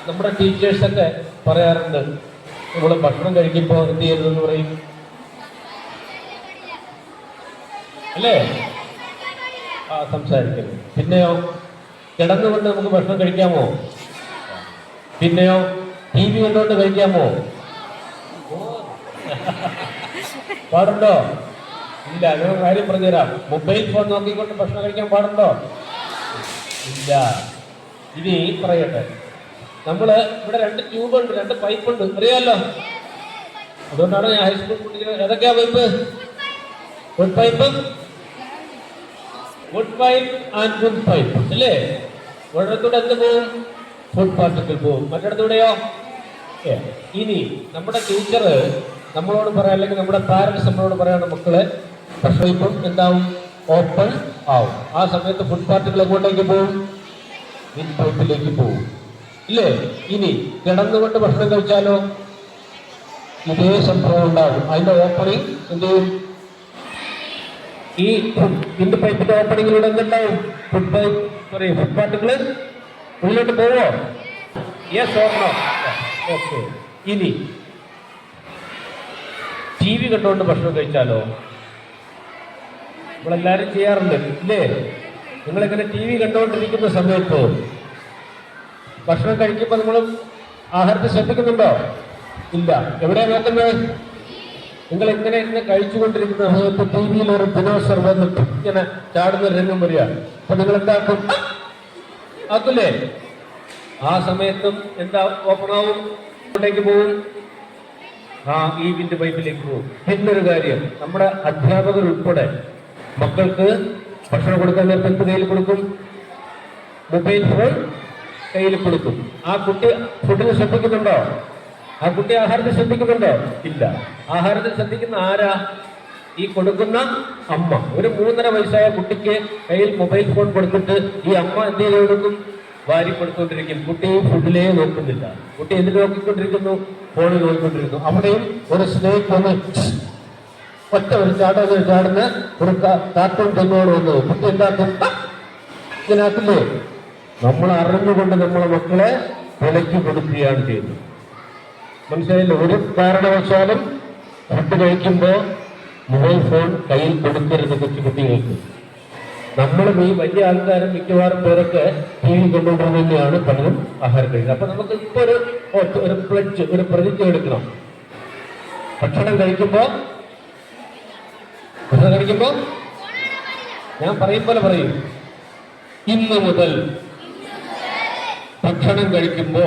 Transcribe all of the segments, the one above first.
നമ്മുടെ ടീച്ചേഴ്സൊക്കെ പറയാറുണ്ട്, നമ്മൾ ഭക്ഷണം കഴിക്കുമ്പോൾ എന്ത് ചെയ്യരുതെന്ന് പറയും അല്ലേ? സംസാരിക്കരുത്. പിന്നെയോ കിടന്നുകൊണ്ട് നമുക്ക് ഭക്ഷണം കഴിക്കാമോ? പിന്നെയോ ടി വി കണ്ടുകൊണ്ട് കഴിക്കാമോ? പാടുണ്ടോ? ഇല്ല. ഞാൻ കാര്യം പറഞ്ഞുതരാം. മൊബൈൽ ഫോൺ നോക്കിക്കൊണ്ട് ഭക്ഷണം കഴിക്കാൻ പാടുണ്ടോ? ഇല്ല. ഇനി പറയട്ടെ, നമ്മള് ഇവിടെ 2 ട്യൂബുണ്ട്, 2 പൈപ്പുണ്ട്, അറിയാമല്ലോ. അതുകൊണ്ടാണ് ഞാൻ ഹൈസ്കൂൾ കുട്ടികൾ ഏതൊക്കെയാ pipe? Good pipe, good pipe and good pipe അല്ലേ? ഒരിടത്തൂടെ എന്ത് പോവും? ഫുഡ് പാർട്ടിക്കിൾ പോവും. മറ്റിടത്തൂടെയോ? ഇനി നമ്മുടെ ടീച്ചർ നമ്മളോട് പറയാം, അല്ലെങ്കിൽ നമ്മുടെ പാരന്റ്സ് നമ്മളോട് പറയാണ്, മക്കളെ ഭക്ഷണം എന്താവും? ഓപ്പൺ ആവും. ആ സമയത്ത് ഫുഡ് പാർട്ടിക്കിൾ എങ്ങോട്ടേക്ക് പോവും? വിൻ പൈപ്പിലേക്ക് പോവും ഇല്ലേ? ഇനി കിടന്നുകൊണ്ട് ഭക്ഷണം കഴിച്ചാലോ ഇതേ സംഭവം ഉണ്ടാവും. അതിന്റെ ഓപ്പണിംഗ് എന്ത് ചെയ്യും? ഈ വിൻഡ് പൈപ്പിന്റെ ഓപ്പണിങ്ങിലൂടെ എന്തുണ്ടാവും? ഫുഡ് പാർട്ടിക്കിൾ ഉള്ളിലോട്ട് പോവോ? Yes or no? ഓക്കെ. ഇനി ടി വി കണ്ടുകൊണ്ട് ഭക്ഷണം കഴിച്ചാലോ? നമ്മളെല്ലാരും ചെയ്യാറുണ്ട് ഇല്ലേ? നിങ്ങളിങ്ങനെ ടി വി കണ്ടുകൊണ്ടിരിക്കുന്ന സമയത്ത് ഭക്ഷണം കഴിക്കുമ്പോൾ നിങ്ങൾ ആഹാരത്തെ ശ്രദ്ധിക്കുന്നുണ്ടോ? ഇല്ല. എവിടെയാ നോക്കുന്നത്? നിങ്ങൾ ഇങ്ങനെ കഴിച്ചുകൊണ്ടിരിക്കുന്ന സമയത്ത് ടി വിയിൽ ഒരു ദിനോസർ വന്നിട്ട് ഇങ്ങനെ ചാടുന്ന രംഗം വരിക. അപ്പൊ നിങ്ങൾ എന്താക്കും? ആക്കില്ലേ? ആ സമയത്തും എന്താ ഓപ്പണാവും? എവിടേക്ക് പോവും? ഈ വിൻഡ് പൈപ്പിലേക്ക് പോകും. പിന്നൊരു കാര്യം, നമ്മുടെ അധ്യാപകർ ഉൾപ്പെടെ മക്കൾക്ക് ഭക്ഷണം കൊടുക്കാൻ നേരത്തെ എന്ത് കയ്യിൽ കൊടുക്കും? മൊബൈൽ ഫോൺ കയ്യിൽ കൊടുക്കും. ആ കുട്ടി ഫുഡിന് ശ്രദ്ധിക്കുന്നുണ്ടോ? ആ കുട്ടി ആഹാരത്തിൽ ശ്രദ്ധിക്കുന്നുണ്ടോ? ഇല്ല. ആഹാരത്തിൽ ശ്രദ്ധിക്കുന്ന ആരാ? ഈ കൊടുക്കുന്ന അമ്മ. ഒരു 3.5 വയസ്സായ കുട്ടിക്ക് കയ്യിൽ മൊബൈൽ ഫോൺ കൊടുത്തിട്ട് ഈ അമ്മ എന്ത് ചെയ്ത് കൊടുക്കും? വാരി കൊടുത്തുകൊണ്ടിരിക്കും. കുട്ടി ഫുഡിലേ നോക്കുന്നില്ല. കുട്ടി എന്ത് നോക്കിക്കൊണ്ടിരിക്കുന്നു? ഫോണിൽ നോക്കിക്കൊണ്ടിരിക്കുന്നു. അവിടെയും ഒരു സ്നേക്ക് വന്ന് ഒറ്റ ഒരു ചാടുന്ന ഒരു കാർട്ടൂൺ തെന്നോട് വന്നു. കുട്ടി എന്താക്കും? ഇതിനകത്തില്ലേ? നമ്മൾ അറിഞ്ഞുകൊണ്ട് നമ്മളെ മക്കളെ വിലയ്ക്ക് കൊടുക്കുകയാണ് ചെയ്യുന്നത്. മനസ്സിലായില്ല? ഒരു കാരണവശാലും ഫുഡ് കഴിക്കുമ്പോൾ മൊബൈൽ ഫോൺ കയ്യിൽ കൊടുക്കരുത് കൊച്ചുകുട്ടികൾക്ക്. നമ്മളും ഈ വലിയ ആൾക്കാരും മിക്കവാറും പേരൊക്കെ ടി വി കൊണ്ടുകൊണ്ടു തന്നെയാണ് പലരും ആഹാരം കഴിക്കുന്നത്. അപ്പൊ നമുക്ക് ഇപ്പൊ ഒരു പ്ലഡ്ജ്, ഒരു പ്രതിജ്ഞ എടുക്കണം. ഭക്ഷണം കഴിക്കുമ്പോ ഞാൻ പറയും പോലെ പറയും. ഇന്ന് മുതൽ ഭക്ഷണം കഴിക്കുമ്പോ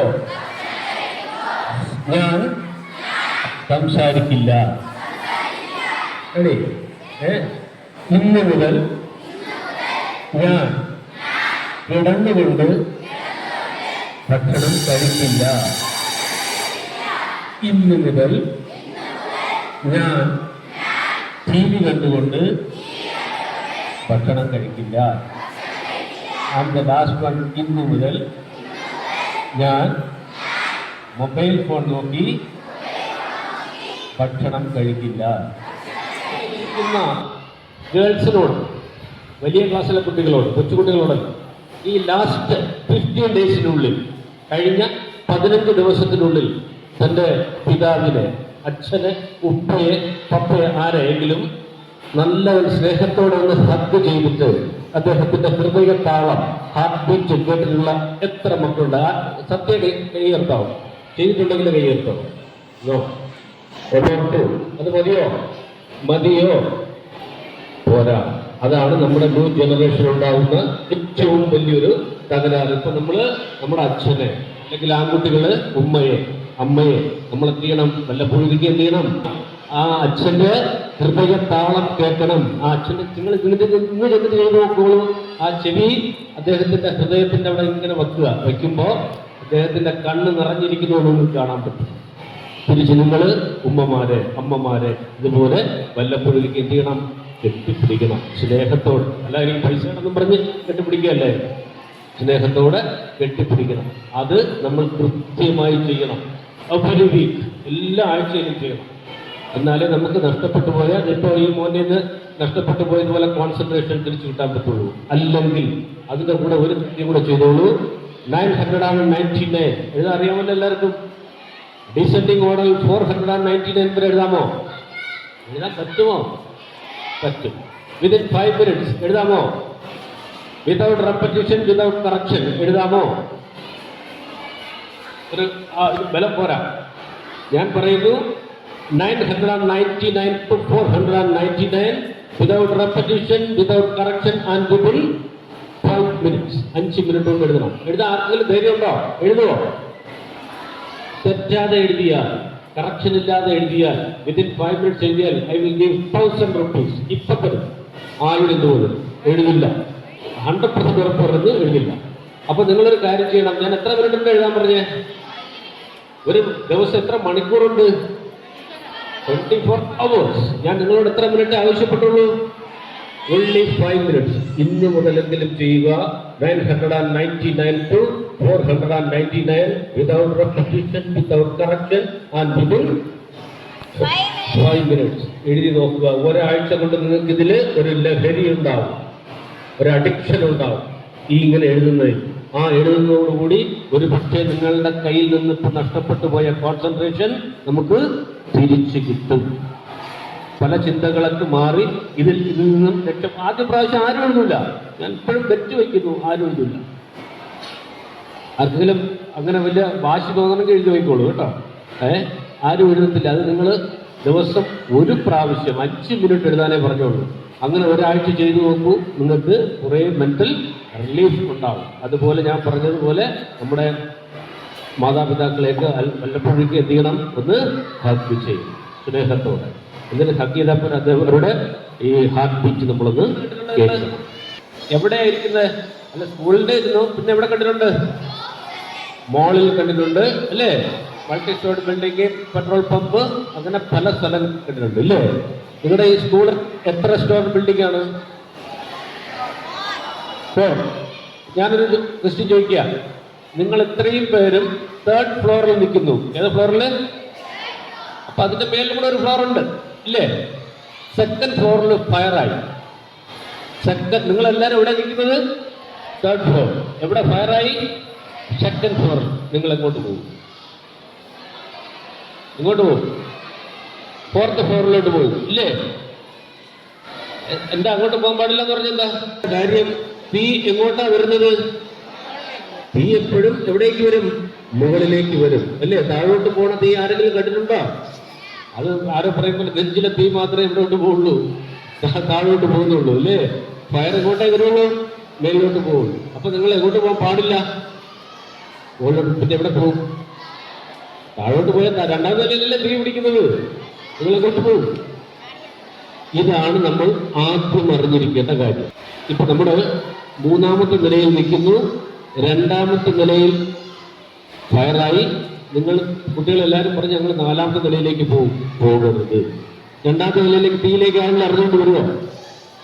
ഞാൻ സംസാരിക്കില്ല. ഇന്ന് മുതൽ ഞാൻ കിടന്നുകൊണ്ട് ഭക്ഷണം കഴിക്കില്ല. ഇന്ന് മുതൽ ഞാൻ ടി വി കണ്ടുകൊണ്ട് ഭക്ഷണം കഴിക്കില്ല. ആൻഡ് ദ ലാസ്റ്റ് വൺ, ഇന്ന് മുതൽ ഞാൻ മൊബൈൽ ഫോൺ നോക്കി ഭക്ഷണം കഴിക്കില്ല. ഗേൾസിനോട്, വലിയ ക്ലാസ്സിലെ കുട്ടികളോട്, കൊച്ചുകുട്ടികളോടല്ല, ഈ ലാസ്റ്റ് 15 ഡേയ്സിനുള്ളിൽ, കഴിഞ്ഞ 15 ദിവസത്തിനുള്ളിൽ തൻ്റെ പിതാവിനെ, അച്ഛനെ, ഉപ്പയെ, പപ്പയെ, ആരെയെങ്കിലും നല്ല ഒരു സ്നേഹത്തോടെ ഒന്ന് ഹഗ് ചെയ്തിട്ട് അദ്ദേഹത്തിന്റെ ഹൃദയ താളം, ഹാർട്ട് ബീറ്റ് കേട്ടിട്ടുള്ള എത്ര മക്കളുണ്ട്? സത്യം കൈയർത്താവും. ചെയ്തിട്ടുണ്ടെങ്കിൽ കൈയർത്താവും. അത് മതിയോ? പോരാ. അതാണ് നമ്മുടെ ന്യൂ ജനറേഷൻ ഉണ്ടാവുന്ന ഏറ്റവും വലിയൊരു തകരാറ്. ഇപ്പൊ നമ്മുടെ അച്ഛനെ, അല്ലെങ്കിൽ ആൺകുട്ടികള് അമ്മയെ നമ്മൾ എന്ത് ചെയ്യണം? വല്ലപ്പോഴും എന്ത് ചെയ്യണം? ആ അച്ഛന്റെ ഹൃദയ താളം കേൾക്കണം. ആ അച്ഛന്റെ നിങ്ങൾ എന്ത് ചെയ്ത് നോക്കുള്ളൂ? ആ ചെവി അദ്ദേഹത്തിന്റെ ഹൃദയത്തിന്റെ അവിടെ ഇങ്ങനെ വയ്ക്കുമ്പോ അദ്ദേഹത്തിന്റെ കണ്ണ് നിറഞ്ഞിരിക്കുന്നു നമുക്ക് കാണാൻ പറ്റും. തിരിച്ച് നിങ്ങള് അമ്മമാരെ ഇതുപോലെ വല്ലപ്പോഴും എന്ത് ചെയ്യണം? കെട്ടിപ്പിടിക്കണം സ്നേഹത്തോട്. എല്ലാവരും പൈസയാണെന്നും പറഞ്ഞ് കെട്ടിപ്പിടിക്കുകയല്ലേ? സ്നേഹത്തോടെ കെട്ടിപ്പിടിക്കണം. അത് നമ്മൾ കൃത്യമായി ചെയ്യണം. ഒരു വീക്ക് എല്ലാ ആഴ്ചയിലും ചെയ്യണം. എന്നാലേ നമുക്ക് നഷ്ടപ്പെട്ടു പോയാൽ, ഇപ്പോൾ ഈ മോൻ്റെ നഷ്ടപ്പെട്ടു പോയതുപോലെ കോൺസെൻട്രേഷൻ തിരിച്ചു കിട്ടാൻ പറ്റുള്ളൂ. അല്ലെങ്കിൽ അതിൻ്റെ കൂടെ ഒരു കാര്യം കൂടെ ചെയ്തോളൂ. 999 എഴുതാൻ അറിയാമല്ലോ എല്ലാവർക്കും. ഡിസെൻഡിങ് ഓർഡർ 499 വരെ എഴുതാമോ? എഴുതാൻ പറ്റുമോ? പറ്റും. വിതിൻ 5 minutes എഴുതാമോ? വിതൗട്ട് റെപ്പറ്റീഷൻ, വിതൗട്ട് കറക്ഷൻ എഴുതാമോ? ഒരു ബലം പോരാ. ഞാൻ പറയുന്നു 999 to 499 without repetition, without correction and within 5 minutes. 5 minute കൊണ്ട് എഴുതണം. എഴുതാൻ ആർക്കെങ്കിലും ധൈര്യമുണ്ടോ? എഴുതുമോ? തെറ്റാതെ എഴുതിയാൽ, കറക്ഷൻ ഇല്ലാതെ എഴുതിയാൽ, വിതിൻ 5 minutes എഴുതിയാൽ ഐ വിൽ ഗിവ് 1000 rupees. ഇപ്പൊ തരും. ആരും എന്തുപോലും എഴുതില്ല. 100% ഉറപ്പ് പറഞ്ഞത് എഴുതില്ല. അപ്പൊ നിങ്ങളൊരു കാര്യം ചെയ്യണം. ഞാൻ എത്ര മിനിറ്റ് ഉണ്ട് എഴുതാൻ പറഞ്ഞേ? ഒരു ദിവസം എത്ര മണിക്കൂറുണ്ട്? 24 hours. ഞാൻ നിങ്ങളോട് എത്ര മിനിറ്റ് ആവശ്യപ്പെട്ടുള്ളൂ? only 5 minutes. ഇന്ന് മുതലെങ്കിലും ചെയ്യുക. 999 to 499 without repetition, without correction and within 5 minutes. എഴുതി നോക്കുക. ഒരാഴ്ച കൊണ്ട് നിങ്ങൾക്ക് ഇതിൽ ഒരു ലഹരി ഉണ്ടാവും, ഒരു അഡിക്ഷൻ ഉണ്ടാവും ഈ ഇങ്ങനെ എഴുതുന്നതിൽ. ആ എഴുതുന്നതോടുകൂടി ഒരു പക്ഷേ നിങ്ങളുടെ കയ്യിൽ നിന്ന് ഇപ്പൊ നഷ്ടപ്പെട്ടു പോയ കോൺസെൻട്രേഷൻ നമുക്ക് തിരിച്ചു കിട്ടും. പല ചിന്തകളൊക്കെ മാറി ഇതിൽ നിന്നും ആദ്യ പ്രാവശ്യം ആരും എഴുതില്ല. ഞാൻ ഇപ്പോഴും വെച്ചു വയ്ക്കുന്നു, ആരും എഴുതില്ല. ആർക്കെങ്കിലും അങ്ങനെ വലിയ വാശി തോന്നണമെങ്കിൽ എഴുതി വയ്ക്കോളൂ കേട്ടോ. ആരും എഴുതത്തില്ല. അത് നിങ്ങൾ ദിവസം ഒരു പ്രാവശ്യം 5 മിനിറ്റ് എഴുതാനേ പറഞ്ഞോളൂ. അങ്ങനെ ഒരാഴ്ച ചെയ്തു നോക്കൂ. നിങ്ങൾക്ക് കുറേ മെന്റൽ റിലീഫ് ഉണ്ടാവും. അതുപോലെ ഞാൻ പറഞ്ഞതുപോലെ നമ്മുടെ മാതാപിതാക്കളെയൊക്കെ വല്ലപ്പോഴേക്ക് എന്ത് ചെയ്യണം? ഒന്ന് ഹഗ് ചെയ്യും സ്നേഹത്തോടെ. എന്നിട്ട് ഹഗ് ചെയ്തപ്പോൾ അവരുടെ ഈ ഹാർട്ട് ബീറ്റ് നമ്മളൊന്ന് കേൾക്കണം. എവിടെയായിരിക്കുന്നത്? അല്ല, സ്കൂളിൻ്റെ ഇരുന്നു. പിന്നെ എവിടെ കണ്ടിട്ടുണ്ട്? മോളിൽ കണ്ടിട്ടുണ്ട് അല്ലേ? Multi story building, petrol pump, അങ്ങനെ പല സ്ഥലം കണ്ടിട്ടുണ്ട് ഇല്ലേ? നിങ്ങളുടെ ഈ സ്കൂൾ എത്ര സ്റ്റോർ ബിൽഡിംഗ് ആണ്? ഞാനൊരു ക്വസ്റ്റ്യൻ ചോദിക്കുക. നിങ്ങൾ ഇത്രയും പേരും 3rd ഫ്ലോറിൽ നിൽക്കുന്നു. ഏത് ഫ്ലോറിൽ? അപ്പൊ അതിന്റെ മേലിൽ കൂടെ ഒരു ഫ്ലോർ ഉണ്ട് ഇല്ലേ? 2nd ഫ്ലോറിൽ ഫയറായി. നിങ്ങളെല്ലാവരും എവിടെ നിൽക്കുന്നത്? 3rd floor. എവിടെ ഫയറായി? 2nd ഫ്ലോറിൽ. നിങ്ങൾ എങ്ങോട്ട് പോകും? ഇങ്ങോട്ട് പോകും. 4th ഫ്ലോറിലോട്ട് പോകും ഇല്ലേ? എന്താ അങ്ങോട്ട് പോകാൻ പാടില്ല എന്ന് പറഞ്ഞെന്താ കാര്യം? തീ എങ്ങോട്ടാ വരുന്നത്? തീ എപ്പോഴും എവിടേക്ക് വരും? മുകളിലേക്ക് വരും അല്ലേ? താഴോട്ട് പോണ തീ ആരെങ്കിലും കണ്ടിട്ടുണ്ടോ? അത് ആരോ പറയുമ്പോൾ നെഞ്ചിലെ തീ മാത്രമേ ഇവിടോട്ട് പോകുള്ളൂ, താഴോട്ട് പോകുന്നുള്ളൂ അല്ലേ? ഫയർ എങ്ങോട്ടേ വരുള്ളൂ? മേലോട്ട് പോകുള്ളൂ. അപ്പൊ നിങ്ങൾ എങ്ങോട്ട് പോകാൻ പാടില്ല? മുകളിലോട്ട്. പിന്നെ എവിടെ പോകും? താഴോട്ട് പോയാൽ 2ാം നിലയിലല്ലേ തീ പിടിക്കുന്നത്. നിങ്ങൾ എങ്ങോട്ട് പോകും? ഇതാണ് നമ്മൾ ആദ്യം അറിഞ്ഞിരിക്കേണ്ട കാര്യം. ഇപ്പൊ നമ്മുടെ 3ാമത്തെ നിലയിൽ നിൽക്കുന്നു. 2ാമത്തെ നിലയിൽ ഫയറായി. നിങ്ങൾ കുട്ടികളെല്ലാവരും പറഞ്ഞ് ഞങ്ങൾ 4ാമത്തെ നിലയിലേക്ക് പോകരുത്. 2ാമത്തെ നിലയിലേക്ക് തീയിലേക്ക് ആരെങ്കിലും അറിഞ്ഞുകൊണ്ട് വരുമോ?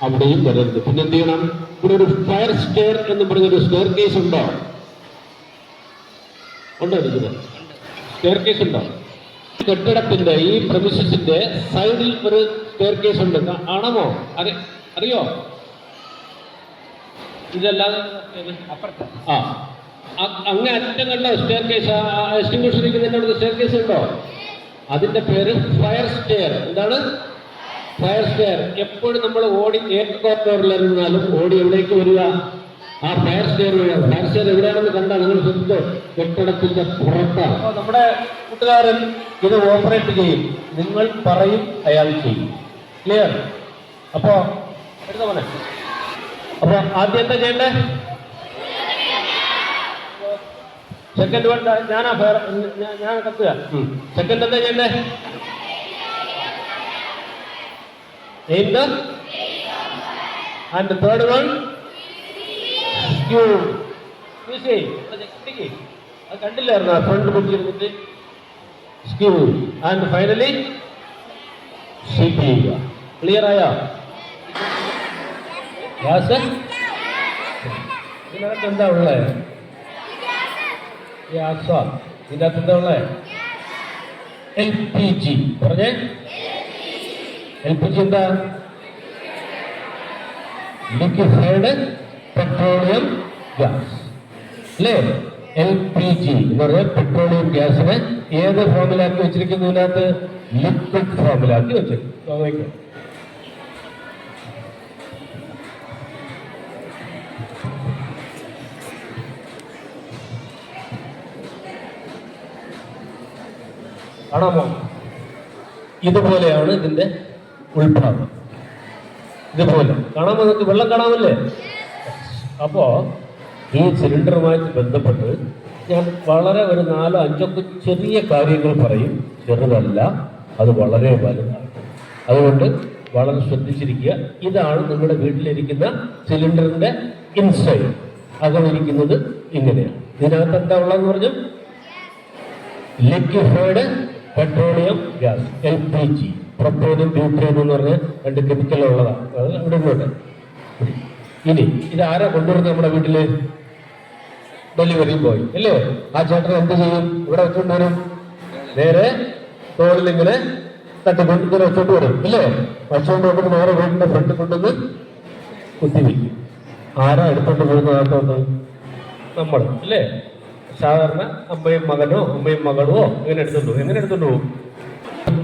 അവിടെയും വരരുത്. പിന്നെ എന്ത് ചെയ്യണം? ഇവിടെ ഒരു ഫയർ സ്റ്റെയർ എന്ന് പറഞ്ഞൊരു സ്റ്റെയർ കേസ് ഉണ്ടോ? ഉണ്ടോ? ഇതിന് സ്റ്റെയർ കേസ് ഉണ്ടോ? കെട്ടിടത്തിന്റെ ഈ പ്രമിസസിന്റെ സൈഡിൽ ഒരു സ്റ്റെയർ കേസ് ഉണ്ട്. കാണാമോ? അറിയോ? ഇതല്ലാതെ അങ്ങ് അറ്റം കണ്ടോ സ്റ്റെയർ കേസ്? എക്സ്റ്റിംഗ്വിഷർ ഇരിക്കുന്നതിന്റെ സ്റ്റെയർ കേസ് ഉണ്ടോ? അതിന്റെ പേര് ഫയർ സ്റ്റെയർ. എന്താണ് ഫയർ സ്റ്റെയർ? എപ്പോഴും നമ്മൾ ഓടി ഏത് കോർണറിലിരുന്നാലും ഓടി എവിടേക്ക് വരിക? ആ ഫയർ സ്റ്റെയർ വഴിയാണ്. ഫയർ സ്റ്റെയർ എവിടെയാണെന്ന് കണ്ടാൽ നിങ്ങൾ ശ്രദ്ധിച്ചോ? കെട്ടിടത്തിന്റെ പുറത്താണ്. നമ്മുടെ കൂട്ടുകാരൻ ഇത് ഓപ്പറേറ്റ് ചെയ്യും. നിങ്ങൾ പറയും, അയാൾ ചെയ്യും. ക്ലിയർ? അപ്പോ എടുത്ത പോലെ. അപ്പൊ ആദ്യം എന്താ ചെയ്യണ്ടേ? സെക്കൻഡ് വൺ ഞാൻ കത്തുക. സെക്കൻഡ് എന്താ ചെയ്യണ്ടേ? ആൻഡ് തേർഡ് വൺ അത് കണ്ടില്ലായിരുന്നു ഫ്രണ്ട് പിടിച്ചിരുന്നിട്ട് സ്ക്യൂ. ആൻഡ് ഫൈനലി സ്വീപ്പ് ചെയ്യുക. ക്ലിയർ ആയോ? ഇതിനകത്ത് എന്താ ഉള്ളത്? ഇതിനകത്ത് എന്താ ഉള്ളത്? LPG. പറഞ്ഞേ, LPG എന്താ? ലിക്വിഫൈഡ് പെട്രോളിയം ഗ്യാസ് അല്ലേ? LPG എന്ന് പറഞ്ഞാൽ പെട്രോളിയം ഗ്യാസിനെ ഏത് ഫോമിലാക്കി വെച്ചിരിക്കുന്നതിനകത്ത് ലിക്വിഡ് ഫോമിലാക്കി വെച്ചിരിക്കും. കാണാമോ? ഇതുപോലെയാണ് ഇതിന്റെ ഉൾഭാഗം. ഇതുപോലെ കാണാമോ? നിങ്ങൾക്ക് വെള്ളം കാണാമല്ലേ? അപ്പോ ഈ സിലിണ്ടറുമായിട്ട് ബന്ധപ്പെട്ട് ഞാൻ വളരെ ഒരു 4-5 ചെറിയ കാര്യങ്ങൾ പറയും. ചെറുതല്ല, അത് വളരെ വലുതാണ്. അതുകൊണ്ട് വളരെ ശ്രദ്ധിച്ചിരിക്കുക. ഇതാണ് നിങ്ങളുടെ വീട്ടിലിരിക്കുന്ന സിലിണ്ടറിന്റെ ഇൻസൈഡ്. അകമിരിക്കുന്നത് ഇങ്ങനെയാണ്. ഇതിനകത്ത് എന്താ ഉള്ളതെന്ന് പറഞ്ഞു? Liquefied petroleum gas, LPG. പ്രൊപ്പേനും ബ്യൂട്ടേനും എന്ന് പറഞ്ഞ 2 കെമിക്കൽ ഉള്ളതാണ്. അത് ഇവിടെ ഇങ്ങോട്ട്. ഇനി ഇത് ആരാ കൊണ്ടുവരുന്നത് നമ്മുടെ വീട്ടില്? ഡെലിവറി ബോയ് അല്ലേ? ആ ചേട്ടൻ എന്ത് ചെയ്യും? ഇവിടെ വെച്ചോണ്ട് വരും. നേരെ തോളിലിങ്ങനെ തട്ടിക്കൊണ്ട് ഇങ്ങനെ വെച്ചോണ്ട് വരും അല്ലേ? വെച്ചോണ്ട് വന്നിട്ട് നേരെ വീടിന്റെ ഫ്രണ്ട് കൊണ്ടുവന്ന് കുത്തിവെക്കും. ആരാ എടുത്തോണ്ട് പോകുന്നതാത്തോണ്ട്? നമ്മൾ അല്ലേ? സാധാരണ അമ്മയും മകനോ അമ്മയും മകളോ എങ്ങനെ എടുത്തോണ്ട് പോകും?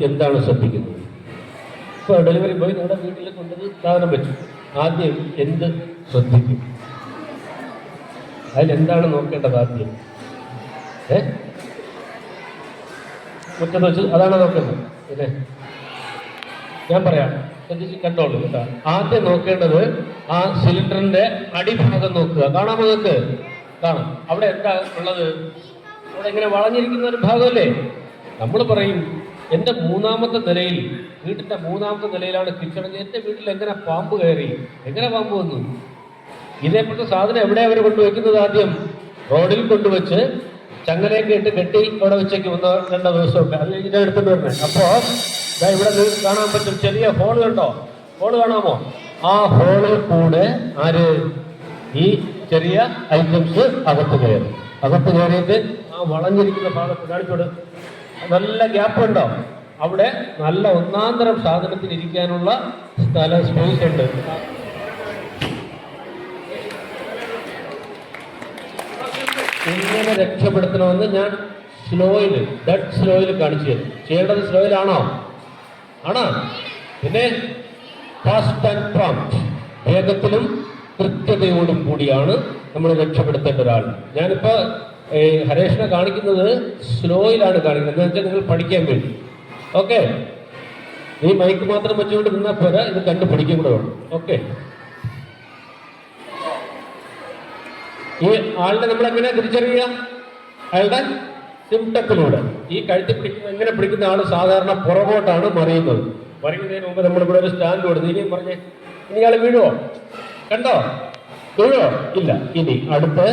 എന്താണ് ശ്രദ്ധിക്കുന്നത്? ഇപ്പൊ ഡെലിവറി ബോയ് നമ്മുടെ വീട്ടിൽ കൊണ്ടുവന്ന് സാധനം വെച്ചു. ആദ്യം എന്ത് ശ്രദ്ധിക്കും? അതിലെന്താണ് നോക്കേണ്ടത് ആദ്യം? മുറ്റത്ത് വെച്ച് അതാണ് നോക്കേണ്ടത്. പിന്നെ ഞാൻ പറയാം, ശ്രദ്ധിച്ച് കണ്ടോളൂ കേട്ടോ. ആദ്യം നോക്കേണ്ടത് ആ സിലിണ്ടറിന്റെ അടിഭാഗം നോക്കുക. കാണാമോ? നിങ്ങൾക്ക് കാണാം. അവിടെ എന്താ ഉള്ളത്? അവിടെ ഇങ്ങനെ വളഞ്ഞിരിക്കുന്ന ഒരു ഭാഗമല്ലേ? നമ്മൾ പറയും എൻ്റെ 3ാമത്തെ നിലയിൽ, വീട്ടിന്റെ 3ാമത്തെ നിലയിലാണ് കിച്ചൺ. എൻ്റെ വീട്ടിൽ എങ്ങനെ പാമ്പ് കയറി? എങ്ങനെ പാമ്പ് വന്നു? ഇതേപോലത്തെ സാധനം എവിടെ അവർ കൊണ്ടുവയ്ക്കുന്നത്? ആദ്യം റോഡിൽ കൊണ്ടുവച്ച് ചങ്ങലയൊക്കെ ഇട്ട് കെട്ടി അവിടെ വെച്ചേക്ക് 1-2 ദിവസമൊക്കെ. അത് കഴിഞ്ഞിട്ട് എടുത്തിട്ട് വരണേ. അപ്പോ ഇവിടെ നിങ്ങൾക്ക് കാണാൻ പറ്റും ചെറിയ ഹോൾ കണ്ടോ? ഹോൾ കാണാമോ? ആ ഹോളിൽ കൂടെ ആര് ഈ ചെറിയ ഐറ്റംസ് അകത്ത് കയറിയിട്ട് ആ വളഞ്ഞിരിക്കുന്ന ഭാഗത്ത് കാണിച്ചോട്. നല്ല ഗ്യാപ്പ് ഉണ്ടോ? അവിടെ നല്ല 1-ാം തരം സാധനത്തിന് ഇരിക്കാനുള്ള സ്ഥലം, സ്പേസ് ഉണ്ട്. ഇങ്ങനെ രക്ഷപ്പെടുത്തണമെന്ന് ഞാൻ ഡെഡ് സ്ലോയിൽ കാണിച്ചു തരും. ചെയ്യേണ്ടത് സ്ലോയിലാണോ? ആണോ? പിന്നെ ഫാസ്റ്റ് ആൻഡ് പ്രോംപ്റ്റ്, വേഗത്തിലും കൃത്യതയോടും കൂടിയാണ് നമ്മൾ രക്ഷപ്പെടുത്തേണ്ട ഒരാൾ. ഞാനിപ്പോ ഹരേഷിനെ കാണിക്കുന്നത് സ്ലോയിലാണ് കാണിക്കുന്നത്. എന്താ വെച്ചാൽ നിങ്ങൾ പഠിക്കാൻ വേണ്ടി. ഓക്കെ, ഈ മൈക്ക് മാത്രം വെച്ചുകൊണ്ട് നിന്നാൽ പോരാ, ഇത് കണ്ട് പഠിക്കും കൂടെ വേണം. ഓക്കെ, ഈ ആളുടെ നമ്മൾ എങ്ങനെ തിരിച്ചറിയുക? അയാളുടെ സിംറ്റത്തിലൂടെ. ഈ കഴുത്തി പിടിക്കുന്ന എങ്ങനെ പിടിക്കുന്ന ആൾ സാധാരണ പുറകോട്ടാണ് മറിയുന്നത്. മറിയുന്നതിന് മുമ്പ് നമ്മളിവിടെ ഒരു സ്റ്റാൻഡ് കൊടുത്ത് ഇനിയും പറഞ്ഞ് ഇനി ആൾ വീഴുവോ? കണ്ടോ? വീഴുവോ? ഇല്ല. ഇനി അടുത്ത്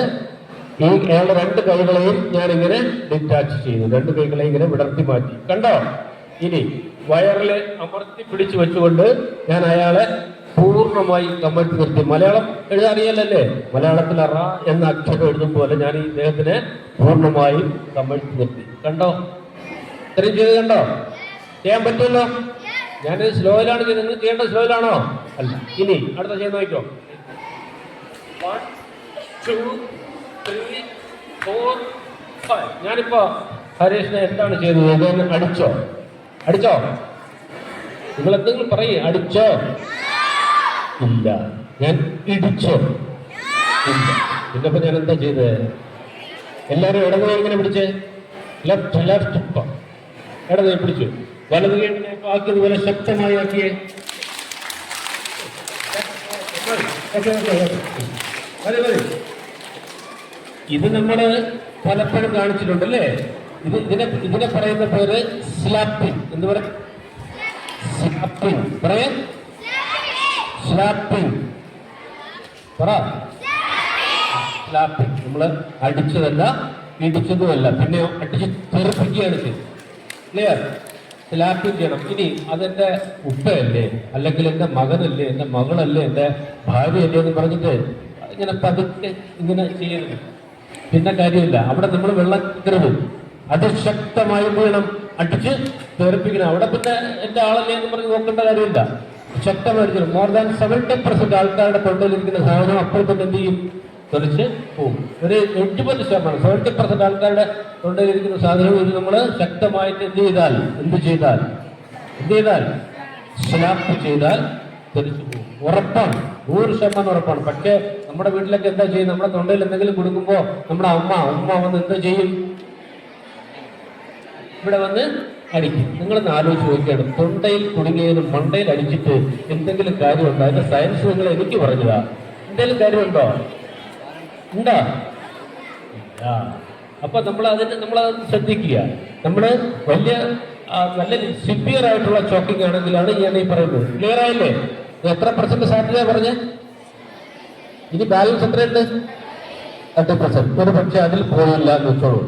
ഈ അയാളുടെ 2 കൈകളെയും ഞാനിങ്ങനെ ഡിറ്റാച്ച് ചെയ്തു. 2 കൈകളെയും ഇങ്ങനെ വിടർത്തി മാറ്റി. കണ്ടോ? ഇനി വയറിൽ അമർത്തി പിടിച്ചു വെച്ചുകൊണ്ട് ഞാൻ അയാളെ പൂർണ്ണമായി കമഴ്ത്തി നിർത്തി. മലയാളം എഴുതാൻ അറിയാലല്ലേ? മലയാളത്തിൽ റ എന്ന അക്ഷരം എഴുതും പോലെ ഞാൻ ഈ ഇദ്ദേഹത്തിനെ പൂർണ്ണമായും കമഴ്ത്തി നിർത്തി. കണ്ടോ? ഇത്രയും ചെയ്ത് കണ്ടോ? ചെയ്യാൻ പറ്റുമല്ലോ. ഞാൻ സ്ലോയിലാണ് ചെയ്തത്. ചെയ്യേണ്ടത് സ്ലോയിലാണോ? അല്ല. ഇനി അടുത്ത ചെയ്ത് നോക്കിക്കോ. 1 2 3 4 5. ഞാനിപ്പോ ഹരീഷിനെ എന്താണ് ചെയ്തത്? ഇതൊന്ന് അടിച്ചോ? നിങ്ങൾ എന്തെങ്കിലും പറയേ. അടിച്ചോ? ഇല്ല. ഞാൻ ഇടിച്ചോ? ഇല്ല. പിന്നപ്പോ ഞാൻ എന്താ ചെയ്തത്? എല്ലാരും ഇടത് കൈ ഇങ്ങനെ പിടിച്ച് ലെഫ്റ്റ് ഇപ്പൊ ഇടത് കൈ പിടിച്ചു. വലത് കൈ ആക്കിയതുപോലെ ശക്തമായി ആക്കിയേ. ഇത് നമ്മള് പലപ്പോഴും കാണിച്ചിട്ടുണ്ടല്ലേ? ഇതിനെ പറയുന്ന പേര് സ്ലാപ്പിംഗ്. എന്ത് പറയാ? സ്ലാപ്പിംഗ്. പറയാ സ്ലാപ്പിംഗ്. പറ. സ്ലാപ്പിംഗ്. നമ്മള് അടിച്ചതല്ല, ഇടിച്ചതുമല്ല, പിന്നെ അടിച്ച് തെറിപ്പിക്കുകയാണ് ചെയ്തത്. ക്ലിയർ? സ്ലാപ്പിംഗ് ചെയ്യണം. ഇനി അതെന്റെ ഉപ്പയല്ലേ, അല്ലെങ്കിൽ എന്റെ മകനല്ലേ, എന്റെ മകളല്ലേ, എന്റെ ഭാര്യയല്ലേ എന്ന് പറഞ്ഞിട്ട് ഇങ്ങനെ പതുക്കെ ഇങ്ങനെ ചെയ്യരുത്. പിന്നെ കാര്യമില്ല. അവിടെ നമ്മൾ വെള്ളം കയറും. അത് ശക്തമായി വേണം അടിച്ച് തെറിപ്പിക്കണം. അവിടെ പിന്നെ എന്റെ ആളല്ലേ എന്ന് പറഞ്ഞ് നോക്കേണ്ട കാര്യമില്ല. ശക്തമായിരിക്കും. മോർ ദാൻ 70% ആൾക്കാരുടെ തൊണ്ടയിലിരിക്കുന്ന സാധനം അപ്പോൾ തന്നെ എന്ത് ചെയ്യും? തെറിച്ച് പോകും. ഒരു 80%, 70% ആൾക്കാരുടെ തൊണ്ടയിലിരിക്കുന്ന സാധനം ഇത് നമ്മൾ ശക്തമായിട്ട് എന്ത് ചെയ്താൽ സ്ലാപ്പ് ചെയ്താൽ തെറിച്ചു പോകും. ഉറപ്പാണ്, 100% ഉറപ്പാണ്. പക്ഷേ നമ്മുടെ വീട്ടിലൊക്കെ എന്താ ചെയ്യും? നമ്മുടെ തൊണ്ടയിൽ എന്തെങ്കിലും കൊടുക്കുമ്പോൾ നമ്മുടെ ഉമ്മ വന്ന് എന്താ ചെയ്യും? ഇവിടെ വന്ന് അടിക്കും. നിങ്ങളൊന്ന് ആലോചിച്ച് നോക്കിയാണ്, തൊണ്ടയിൽ കുടുങ്ങിയതിന് മണ്ടയിൽ അടിച്ചിട്ട് എന്തെങ്കിലും കാര്യമുണ്ടോ? അതിന്റെ സയൻസ് നിങ്ങൾ എനിക്ക് പറഞ്ഞതാ. എന്തെങ്കിലും കാര്യമുണ്ടോ? ഉണ്ടോ? അപ്പൊ നമ്മളത് ശ്രദ്ധിക്കുക. നമ്മള് നല്ല സിവിയർ ആയിട്ടുള്ള ചോക്കിംഗ് ആണെങ്കിലാണ് ഞാൻ ഈ പറയുന്നത്. ക്ലിയർ ആയില്ലേ? എത്ര % സാധ്യത പറഞ്ഞ? ഇനി ബാലൻസ് എത്രയുണ്ട്? 30%. ഒരു പക്ഷെ അതിൽ പോയില്ല എന്ന് വെച്ചോളൂ.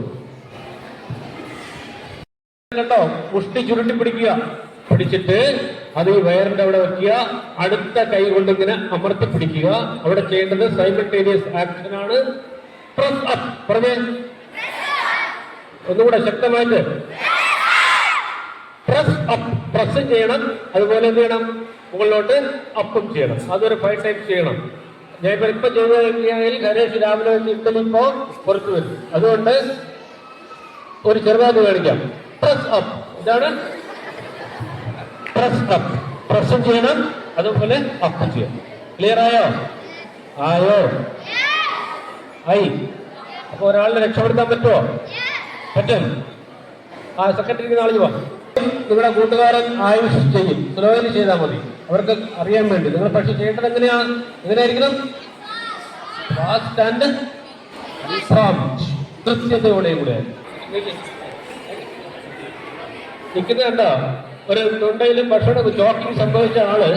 കേട്ടോ, മുഷ്ടി ചുരുട്ടി പിടിച്ചിട്ട് അത് ഈ വയറിന്റെ അവിടെ വെക്കുക. അടുത്ത കൈ കൊണ്ട് ഇങ്ങനെ അമർത്തി പിടിക്കുക. അവിടെ ചെയ്യേണ്ടത് സൈമൾട്ടേനിയസ് ആക്ഷൻ ആണ്. Press up. പറഞ്ഞേ ഒന്നുകൂടെ ശക്തമായിട്ട്. Press up. പ്രസ് ചെയ്യണം. അതുപോലെ എന്ത് ചെയ്യണം? മുകളിലോട്ട് അപ്പും ചെയ്യണം. അതൊരു 5 ടൈംസ് ചെയ്യണം. ഞാൻ ഇപ്പൊ ചെയ്ത് കഴിഞ്ഞാൽ ഗണേഷ് രാവിലെ ഇട്ടലി ഇപ്പോ പുറത്തു വരും. അതുകൊണ്ട് ഒരു ചെറുതായിട്ട് കാണിക്കാം. Press up. ഇതാണ് പ്രസ് അപ്പ്. പ്രസ് ചെയ്യണം, അതുപോലെ അപ്പ് ചെയ്യണം. ക്ലിയർ ആയോ? ആയി. അപ്പൊ ഒരാളിനെ രക്ഷപ്പെടുത്താൻ പറ്റുമോ? പറ്റും. സെക്രട്ടറിക്ക് നാളെ പോവാം. നിങ്ങളുടെ കൂട്ടുകാരൻ ആയുഷ് ചെയ്യും. സ്ലോയിൽ ചെയ്താൽ മതി, അവർക്ക് അറിയാൻ വേണ്ടി. നിങ്ങൾ പക്ഷെ ചെയ്യേണ്ടത് എങ്ങനെയായിരിക്കണം? Fast and prompt. കൃത്യതയോടെയും കൂടെ നിൽക്കുന്ന കണ്ടോ? ഒരു തൊണ്ടയിൽ ഭക്ഷണം ചോക്കിങ് സംഭവിച്ച ആള്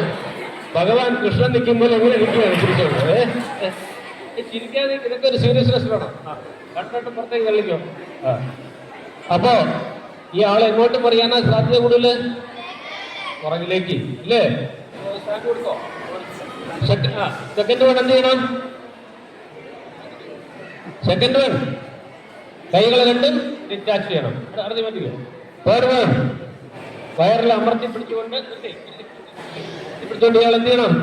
ഭഗവാൻ കൃഷ്ണൻ നിൽക്കുമ്പോൾ എങ്ങനെ നിൽക്കുകയാണ് ചിരിച്ചോളൂ. ചിരിക്കാതെ ഇതൊക്കെ ഒരു സീരിയസ്നെസ് വേണം. കണ്ടിട്ട് പുറത്തേക്ക് തള്ളിക്കോ. അപ്പോ ഈ ആൾ എങ്ങോട്ട് പറയാനാ സാധ്യത കൂടുതൽ? പുറകിലേക്ക് ഇല്ലേ? കൊടുക്കോ. സെക്കൻഡ് വൺ എന്ത് ചെയ്യണം? സെക്കൻഡ് വൺ കൈകൾ രണ്ടും ഡിറ്റാച്ച് ചെയ്യണം. അടുത്ത് പറ്റില്ല. തേർഡ് വൺ വയറിൽ അമർത്തി പിടിച്ചുകൊണ്ട് ഇയാൾ എന്ത് ചെയ്യണം?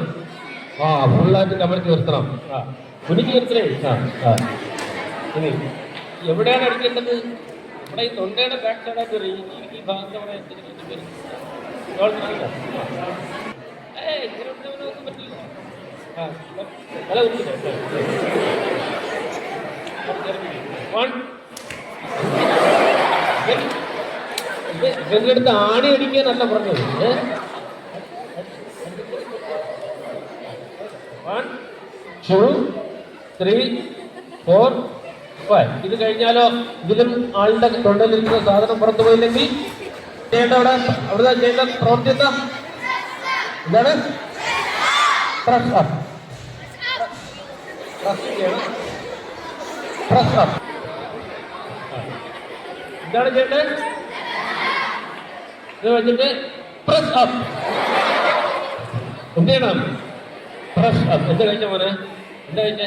ഫുള്ളായിട്ട് അമർത്തി നിർത്തണം. കുനിഞ്ഞു നിർത്തണേ. ഇനി എവിടെയാണ് അടിക്കേണ്ടത്? നമ്മുടെ ഈ തൊണ്ടയുടെ ബാക്ക് സൈഡായിട്ട് ഈ ഭാഗത്ത് പറ്റില്ല. തല കുടിച്ചിട്ട് ഇവന്റെ അടുത്ത് ആണി അടിക്കാനല്ല പറഞ്ഞത്. 1 2 3 4 5. ഇത് കഴിഞ്ഞാലോ? ഇതിലും ആളുടെ തൊണ്ടയിലിരിക്കുന്ന സാധനം പുറത്തു പോയില്ലെങ്കിൽ ചെയ്യേണ്ട അവിടെ ചെയ്യേണ്ട പ്രവൃത്തി എന്താ? എന്താണ്? Press up. പ്രസ് ചെയ്യണം. Press up. എന്താണ് ചെയ്യേണ്ടത്? ഇത് വെച്ചിട്ട് പ്രസ് അപ്പ്. എന്ത് ചെയ്യണം? Press up. എന്താ കഴിച്ച മോനെ? എന്താ കഴിച്ചേ?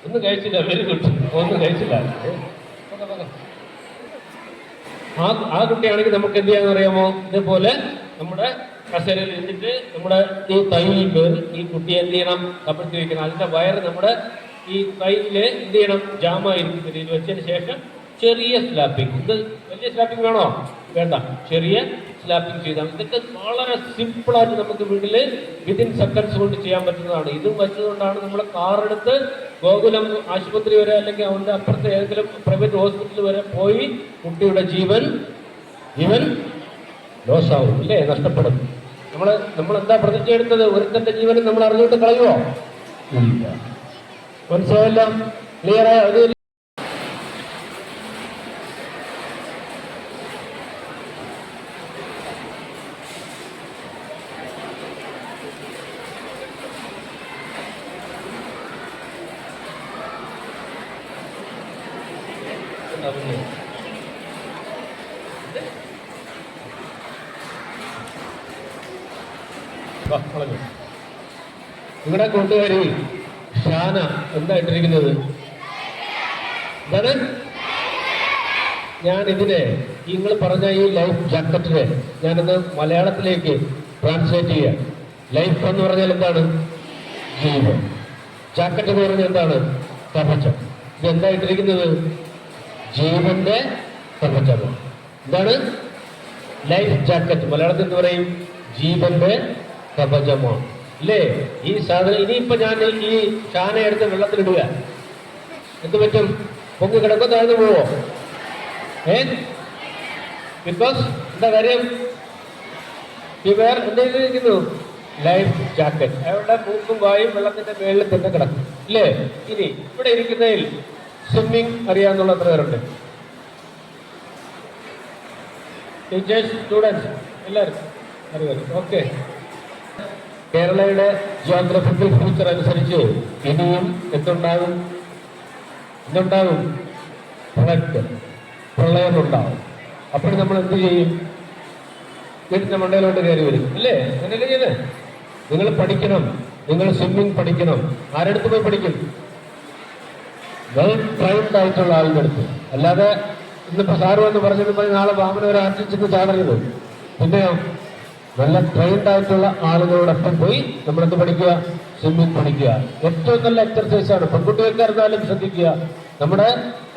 ഒന്നും കഴിച്ചില്ല. Very good. ഒന്നും കഴിച്ചില്ല. ആ കുട്ടിയാണെങ്കിൽ നമുക്ക് എന്ത് ചെയ്യാന്ന് അറിയാമോ? ഇതേപോലെ നമ്മുടെ കസേരയിൽ ഇരുന്നിട്ട് നമ്മുടെ ഈ തൈയിൽ കയറി ഈ കുട്ടിയെ എന്ത് ചെയ്യണം? കപ്പത്തി വയ്ക്കണം. അതിന്റെ വയറ് നമ്മുടെ ഈ തൈയില് എന്ത് ചെയ്യണം? ജാമായിരിക്കും. ഇതിൽ വെച്ചതിന് ശേഷം ചെറിയ സ്ലാപ്പിംഗ്. ഇത് വലിയ സ്ലാപ്പിംഗ് വേണോ? വേണ്ട. ചെറിയ സ്ലാപ്പിംഗ് ചെയ്താൽ ഇതൊക്കെ വളരെ സിമ്പിളായിട്ട് നമുക്ക് വീട്ടിൽ വിതിൻ സെക്കൻഡ്സ് കൊണ്ട് ചെയ്യാൻ പറ്റുന്നതാണ്. ഇതും വെച്ചതുകൊണ്ടാണ് നമ്മൾ കാറെടുത്ത് ഗോകുലം ആശുപത്രി വരെ അല്ലെങ്കിൽ അവൻ്റെ അപ്പുറത്തെ ഏതെങ്കിലും പ്രൈവറ്റ് ഹോസ്പിറ്റൽ വരെ പോയി കുട്ടിയുടെ ജീവൻ ലോസാവും, ഇല്ലേ? നഷ്ടപ്പെടും. നമ്മൾ എന്താ പ്രതിജ്ഞ എടുത്തത്? ഒരുത്തന്റെ ജീവനും നമ്മൾ അറിഞ്ഞുകൊണ്ട് കളയുമോ? ഇല്ല. മനസ്സിലായല്ലോ? ക്ലിയറായ അത് നിങ്ങളുടെ കൂട്ടുകാരി ഷാന എന്താ ഇട്ടിരിക്കുന്നത്? എന്താണ്? ഞാൻ ഇതിനെ നിങ്ങൾ പറഞ്ഞ ഈ ലൈഫ് ജാക്കറ്റിനെ ഞാനിന്ന് മലയാളത്തിലേക്ക് ട്രാൻസ്ലേറ്റ് ചെയ്യാം. ലൈഫ് എന്ന് പറഞ്ഞാൽ എന്താണ്? ജീവൻ. ജാക്കറ്റ് എന്ന് പറഞ്ഞാൽ എന്താണ്? കവചം. ഇതെന്തായിട്ടിരിക്കുന്നത്? ജീവന്റെ കവചമാണ്. എന്താണ്? Life jacket. മലയാളത്തിൽ എന്ന് പറയും ജീവന്റെ കവചമാണ് അല്ലേ? ഈ സാധനം ഇനിയിപ്പോ ഞാൻ ഈ ഷാന എടുത്ത് വെള്ളത്തിലിടുക, എന്ത് പറ്റും? പൊങ്ങി കിടക്കോ താഴ്ന്നു പോവോ? ബിക്കോസ് എന്താ കാര്യം? ഇവർ എന്തെയ്തിരിക്കുന്നു? Life jacket. അവരുടെ മൂക്കും വായും വെള്ളത്തിന്റെ മേളിൽ തന്നെ കിടക്കും അല്ലേ? ഇനി ഇവിടെ ഇരിക്കുന്നതിൽ സ്വിമ്മിങ് അറിയാന്നുള്ള എത്ര പേരുണ്ട്? ടീച്ചേഴ്സ്, സ്റ്റുഡൻസ് എല്ലാവരും അറിയാം. ഓക്കെ. കേരളയുടെ ജിയോഗ്രഫിക്കൽ ഫീച്ചർ അനുസരിച്ച് ഇനിയും എന്തുണ്ടാകും? പ്രളയമുണ്ടാവും. അപ്പോൾ നമ്മൾ എന്ത് ചെയ്യും? വീട്ടിന്റെ മണ്ടയിലോട്ട് കയറി വരും അല്ലേ? അങ്ങനെയല്ലേ ചെയ്യുന്നത്? നിങ്ങൾ പഠിക്കണം, നിങ്ങൾ സ്വിമ്മിങ് പഠിക്കണം. ആരെടുത്ത് പോയി പഠിക്കും? വെൽ ട്രെയിൻഡ് ആയിട്ടുള്ള ആളുടെ അടുത്ത്. അല്ലാതെ ഇന്നിപ്പോ സാറ് എന്ന് പറഞ്ഞത് നാളെ വാമന ഒരു ആർട്ടിസ്റ്റ് ചാടരുത്. പിന്നെയോ നല്ല ട്രെയിൻഡ് ആയിട്ടുള്ള ആളുകളോടൊപ്പം പോയി നമ്മളെന്ത് പഠിക്കുക? സ്വിമ്മിങ് പഠിക്കുക. ഏറ്റവും നല്ല എക്സർസൈസാണ്. പെൺകുട്ടികൾക്കായിരുന്നാലും ശ്രദ്ധിക്കുക, നമ്മുടെ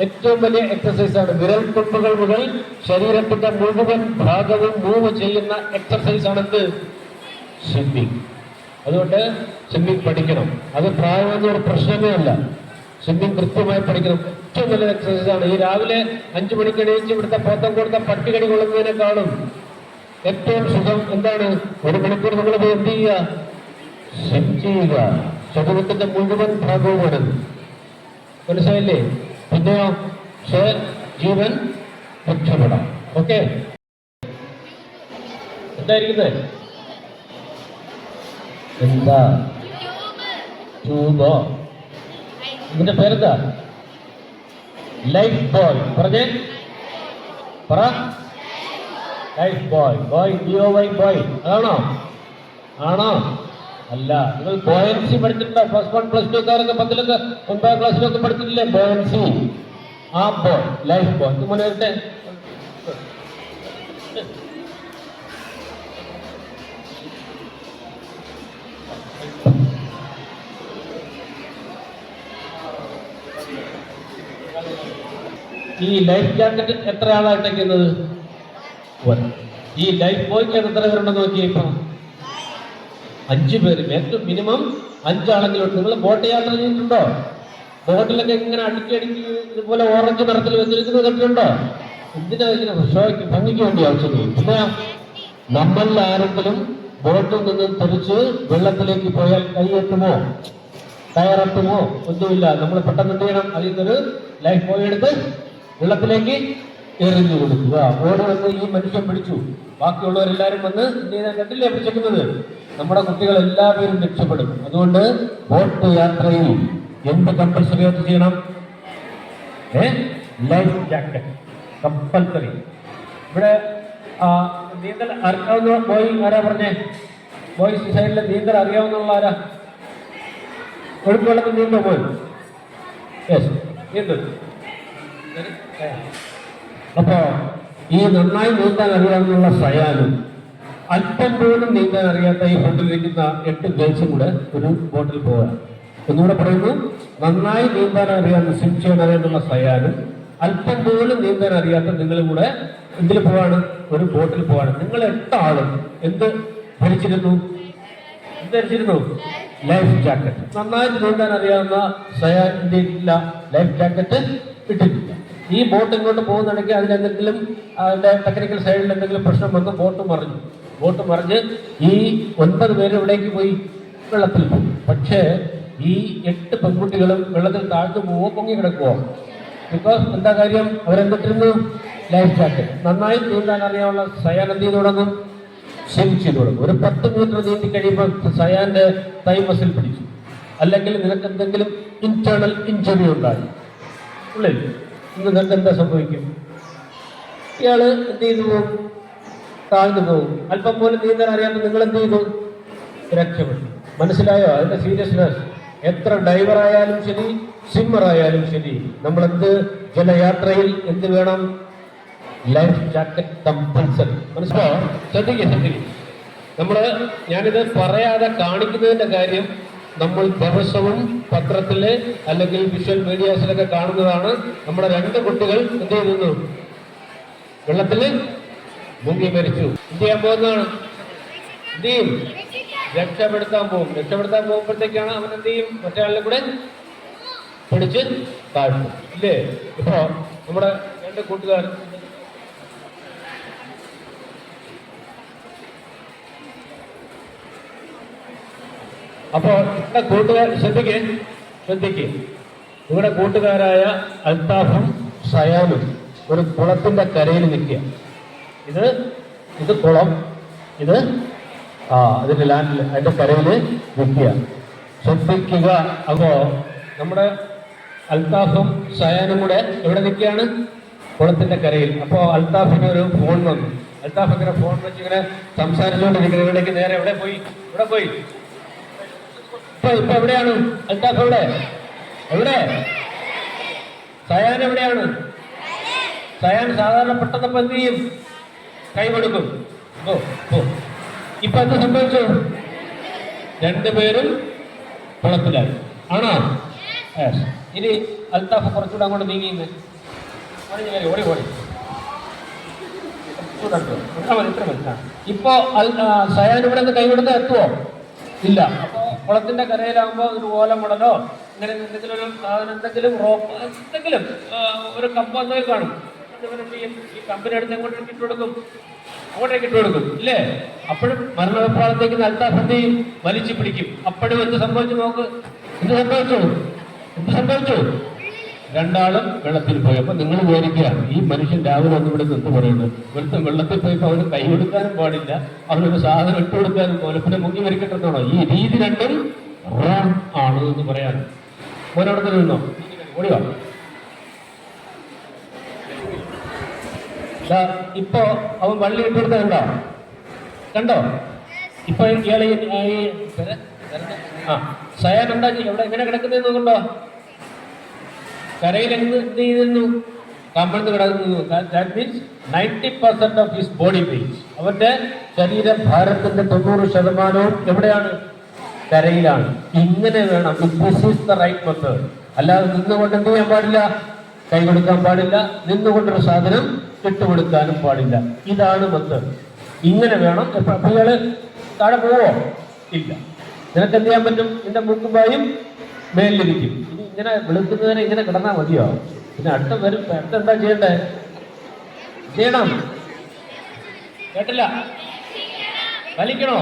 ഏറ്റവും വലിയ എക്സർസൈസാണ്. വിരൽ തുമ്പുകൾ മുതൽ ശരീരത്തിന്റെ മുഴുവൻ ഭാഗവും മൂവ് ചെയ്യുന്ന എക്സർസൈസാണെന്ത്? സ്വിമ്മിങ്. അതുകൊണ്ട് സ്വിമ്മിങ് പഠിക്കണം. അത് പ്രായമൊന്നും ഒരു പ്രശ്നമേ അല്ല. സ്വിമ്മിങ് കൃത്യമായി പഠിക്കണം. ഏറ്റവും നല്ല എക്സർസൈസാണ്. ഈ രാവിലെ 5 മണിക്ക് എണീച്ച് ഇവിടുത്തെ പോത്തം കൊടുത്ത പട്ടികടി കൊള്ളുന്നതിനേക്കാളും ഏറ്റവും സുഖം എന്താണ്? 1 മണിക്കൂർ നമ്മൾ എന്ത് ചെയ്യുക? സ്വിം ചെയ്യുക. ശരീരത്തിന്റെ മുഴുവൻ ഭാഗവുമാണ്. മനസ്സിലായില്ലേ? പിന്നെയോ ജീവൻ രക്ഷപ്പെടാം. ഓക്കെ. എന്തായിരിക്കുന്നത്? എന്താ? ട്യൂബോ? ഇതിന്റെ പേരെന്താ? Life boy. പറഞ്ഞേ, പറ. Life boy. Boy BOY boy. അതാണോ? ആണോ? അല്ല. നിങ്ങൾ ബോയൻസി പഠിച്ചിട്ടുണ്ടോ? +1 +2 കാരൊക്കെ 10ലൊക്കെ 9ാം ക്ലാസ്സിലൊക്കെ പഠിച്ചിട്ടില്ലേ ബോയൻസി? ആ ബോയ് ലൈഫ് ബോയ്. നിങ്ങൾ നേരത്തെ ഈ ലൈഫ് ജാക്കറ്റ് എത്ര ആളായിട്ടേക്കുന്നത്? ഈ ലൈഫ് ബോയ്ക്ക് എത്ര പേരുണ്ടെന്ന് നോക്കിയേ. ഇപ്പം 5 പേര്. ഏറ്റവും മിനിമം 5 ആളെങ്കിലും. നിങ്ങൾ ബോട്ട് യാത്ര ചെയ്തിട്ടുണ്ടോ? ബോട്ടിലൊക്കെ ഇങ്ങനെ അടുക്കി ഇതുപോലെ ഓറഞ്ച് നിറത്തിൽ വെച്ചിരിക്കുന്നത് കണ്ടിട്ടുണ്ടോ? എന്തിനാ ഇങ്ങനെ ഷോയ്ക്ക് ഭംഗിക്ക് വേണ്ടി ആവശ്യം? പിന്നെ നമ്മളിൽ ആരെങ്കിലും ബോട്ടിൽ നിന്ന് തെറിച്ച് വെള്ളത്തിലേക്ക് പോയാൽ കൈയെത്തുമോ, കയറെത്തുമോ? ഒന്നുമില്ല. നമ്മൾ പെട്ടെന്ന് എന്ത് ചെയ്യണം? അതിൽ നിന്നൊരു ലൈഫ് ബോയ് എടുത്ത് വെള്ളത്തിലേക്ക് എറിഞ്ഞു കൊടുക്കുക. ഓടി വന്ന് ഈ മനുഷ്യൻ പിടിച്ചു, ബാക്കിയുള്ളവരെല്ലാരും വന്ന് എന്ത് ചെയ്താൽ കണ്ടില്ലേ പിടിച്ചേക്കുന്നത്? നമ്മുടെ കുട്ടികൾ എല്ലാവരും രക്ഷപ്പെടും. അതുകൊണ്ട് ബോട്ട് യാത്രയിൽ എന്ത് കമ്പൽസറി ആയിട്ട് ചെയ്യണം? Life jacket compulsory. ഇവിടെ നീന്തൽ അറിയാവുന്ന ബോയ് ആരാ പറഞ്ഞേ? ബോയ്സ് സൈഡിലെ നീന്തൽ അറിയാവുന്ന ആരാ? ഒഴുക്ക് വെള്ളത്തിൽ നീന്തോ പോയി? യെസ്, നീന്തൽ. അപ്പോ ഈ നന്നായി നീന്താൻ അറിയാവുന്ന സയാനും അല്പം പോലും നീന്താൻ അറിയാത്ത ഈ ഫ്രണ്ടിലിരിക്കുന്ന 8 ഗേൾസും കൂടെ ഒരു ബോട്ടിൽ പോവുക. ഒന്നുകൂടെ പറയുന്നു, നന്നായി നീന്താൻ അറിയാവുന്ന സ്വിം ചെയ്യാൻ അറിയാനുള്ള സയാനും അല്പം പോലും നീന്താൻ അറിയാത്ത നിങ്ങളും കൂടെ എന്തിൽ പോവാണ്? ഒരു ബോട്ടിൽ പോവാണ്. നിങ്ങൾ 8 ആളും എന്ത് ധരിച്ചിരുന്നു? Life jacket. നന്നായിട്ട് നീന്താൻ അറിയാവുന്ന സയാൻ ഇന്ത്യയിലില്ല, ലൈഫ് ജാക്കറ്റ് ഇട്ടിട്ടില്ല. ഈ ബോട്ട് ഇങ്ങോട്ട് പോകുന്നുണ്ടെങ്കിൽ അതിലെന്തെങ്കിലും അതിന്റെ ടെക്നിക്കൽ സൈഡിൽ എന്തെങ്കിലും പ്രശ്നം വന്ന് ബോട്ട് മറിഞ്ഞ് ഈ 9 പേര് ഇവിടേക്ക് പോയി? വെള്ളത്തിൽ പോയി. പക്ഷേ ഈ 8 പെൺകുട്ടികളും വെള്ളത്തിൽ താഴ്ന്നു പോവോ, പൊങ്ങി കിടക്കുവോ? ബിക്കോസ് എന്താ കാര്യം? അവരെന്തിട്ടിരുന്നു? Life jacket. നന്നായി നീന്താൻ അറിയാവുന്ന സയാൻ എന്ത് ചെയ്ത് തുടങ്ങും? സ്വിം ചെയ്ത് തുടങ്ങും. ഒരു 10 മീറ്റർ നീന്തി കഴിയുമ്പോൾ സയാന്റെ തൈ മസിൽ പിടിച്ചു, അല്ലെങ്കിൽ നിനക്ക് എന്തെങ്കിലും ഇന്റേണൽ ഇഞ്ചറി ഉണ്ടായി ഉള്ളിൽ, ഇന്ന് നിനക്ക് എന്താ സംഭവിക്കും? ഇയാള് എന്ത് ചെയ്തു പോകും? താഴ്ന്നു പോകും. അല്പം പോലും നീന്താൻ അറിയാമെന്ന് നിങ്ങൾ എന്ത് ചെയ്തു? രക്ഷപ്പെട്ടു. മനസ്സിലായോ അതിന്റെ സീരിയസ്നെസ്? എത്ര ഡൈവർ ആയാലും ശരി, സ്വിമ്മർ ആയാലും ശരി, നമ്മളെന്ത് ജലയാത്രയിൽ എന്ത് വേണം? Life jacket compulsory. മനസ്സിലായോ? ശ്രദ്ധിക്കുക. ഞാനിത് പറയാതെ കാണിക്കുന്നതിന്റെ കാര്യം നമ്മൾ ദിവസവും പത്രത്തില് അല്ലെങ്കിൽ വിഷ്വൽ മീഡിയാസിലൊക്കെ കാണുന്നതാണ്. നമ്മുടെ 2 കുട്ടികൾ എന്ത് ചെയ്യുന്നു? വെള്ളത്തില് മുങ്ങി മരിച്ചു. എന്ത് ചെയ്യാൻ പോകുന്നതാണ്? എന്ത് ചെയ്യും? രക്ഷപ്പെടുത്താൻ പോകും. രക്ഷപ്പെടുത്താൻ പോകുമ്പോഴത്തേക്കാണ് അവൻ എന്ത് ചെയ്യും? മറ്റേ കൂടെ പിടിച്ച് താഴ്ത്തും. ഇല്ലേ? ഇപ്പോ നമ്മുടെ 2 കൂട്ടുകാർ അപ്പോ ഇവിടെ കൂട്ടുകാർ ശ്രദ്ധിക്ക്. ഇവിടെ കൂട്ടുകാരായ അൽത്താഫും സയാനും ഒരു കുളത്തിന്റെ കരയിൽ നിൽക്കുക. ഇത് കുളം, ഇത് അതിന്റെ ലാൻഡിൽ അതിന്റെ കരയിൽ നിൽക്കുക. ശ്രദ്ധിക്കുക. അപ്പോ നമ്മുടെ അൽത്താഫും സയാനും കൂടെ എവിടെ നിൽക്കുകയാണ്? കുളത്തിന്റെ കരയിൽ. അപ്പോ അൽത്താഫിന് ഒരു ഫോൺ വന്നു. അൽത്താഫ് ഇങ്ങനെ ഫോൺ വെച്ച് ഇങ്ങനെ സംസാരിച്ചുകൊണ്ടിരിക്കുന്ന ഇവിടേക്ക് നേരെ ഇവിടെ പോയി ഇപ്പൊ എവിടെയാണ് അൽത്താഫ്? എവിടെ? സയാൻ എവിടെയാണ്? സയാൻ സാധാരണ പെട്ടെന്നപ്പോ എന്ത് ചെയ്യും? കൈ കൊടുക്കും. ഇപ്പൊ എന്ത് സംഭവിച്ചു? 2 പേരും കുളത്തിലായി. ആണോ? ഇനി അൽത്താഫ് കുറച്ചുകൂടെ അങ്ങോട്ട് നീങ്ങിയുന്നേ. ഓടി ഇത്ര മതി. ഇപ്പൊ സയാൻ ഇവിടെ നിന്ന് കൈ കൊടുത്താൽ എത്തുവോ? ഇല്ല. അപ്പോ കുളത്തിന്റെ കരയിലാകുമ്പോൾ ഒരു ഓലമുടലോ ഇങ്ങനെ എന്തെങ്കിലും ഒരു സാധനം, എന്തെങ്കിലും റോപ്പ്, എന്തെങ്കിലും ഒരു കമ്പ് എന്തെങ്കിലും കാണും. ഈ കമ്പിനെ അടുത്ത് അങ്ങോട്ടേക്ക് ഇട്ട് കൊടുക്കും. ഇല്ലേ? അപ്പോഴും മരണവിഭാഗത്തേക്ക് അൽത്താഫ് എന്ത് ചെയ്യും? വലിച്ചു പിടിക്കും. അപ്പോഴും എന്ത് സംഭവിച്ചു? നോക്ക്. എന്ത് സംഭവിച്ചു? 2 ആളും വെള്ളത്തിൽ പോയി. അപ്പൊ നിങ്ങൾ വിചാരിക്കുകയാണ് ഈ മനുഷ്യൻ രാവിലെ ഒന്നും ഇവിടെ നിന്ന് പറയുന്നത് വെള്ളത്തിൽ പോയപ്പോ അവന് കൈ കൊടുക്കാനും പാടില്ല, അവനൊരു സാധനം ഇട്ട് കൊടുക്കാനും പോലെ പിന്നെ മുങ്ങി മരിക്കട്ടെന്നാണോ? ഈ രീതി 2ഉം റോങ് ആണ് എന്ന് പറയാൻ. മോനവിടെ തന്നെ നിന്നോ? ഓടിയോ? ഇപ്പൊ അവൻ വള്ളി ഇട്ടെടുത്ത കണ്ടോ? ഇപ്പൊ ഇയാളെ സയാൻ എന്താ ചെയ്യും? ഇവിടെ എങ്ങനെ കിടക്കുന്നതെന്ന് നോക്കണ്ടോ? കരയിൽ എന്ത് ചെയ്തിരുന്നു? കമ്പളന്ന് കിടക്കുന്നു. That means 90% of his body weight, അവന്റെ ശരീരഭാരത്തിന്റെ 90% എവിടെയാണ്? കരയിലാണ്. ഇങ്ങനെ വേണം. This is the right method. അല്ലാതെ നിന്നുകൊണ്ട് എന്ത് ചെയ്യാൻ പാടില്ല? കൈ കൊടുക്കാൻ പാടില്ല. നിന്നുകൊണ്ടൊരു സാധനം ഇട്ടുകൊടുക്കാനും പാടില്ല. ഇതാണ് മെത്തേഡ്. ഇങ്ങനെ വേണം. അപ്പൊ ഇയാള് താഴെ പോവോ? ഇല്ല. നിനക്ക് എന്ത് ചെയ്യാൻ പറ്റും? നിന്റെ മൂക്കുമ്പായും മേലിരിക്കും. ഇനി ഇങ്ങനെ വെളുക്കുന്നതിനെ ഇങ്ങനെ കിടന്നാൽ മതിയോ? പിന്നെ അടുത്തെന്താ ചെയ്യണ്ടേ? ചെയ്യണം. കേട്ടില്ല? വലിക്കണോ?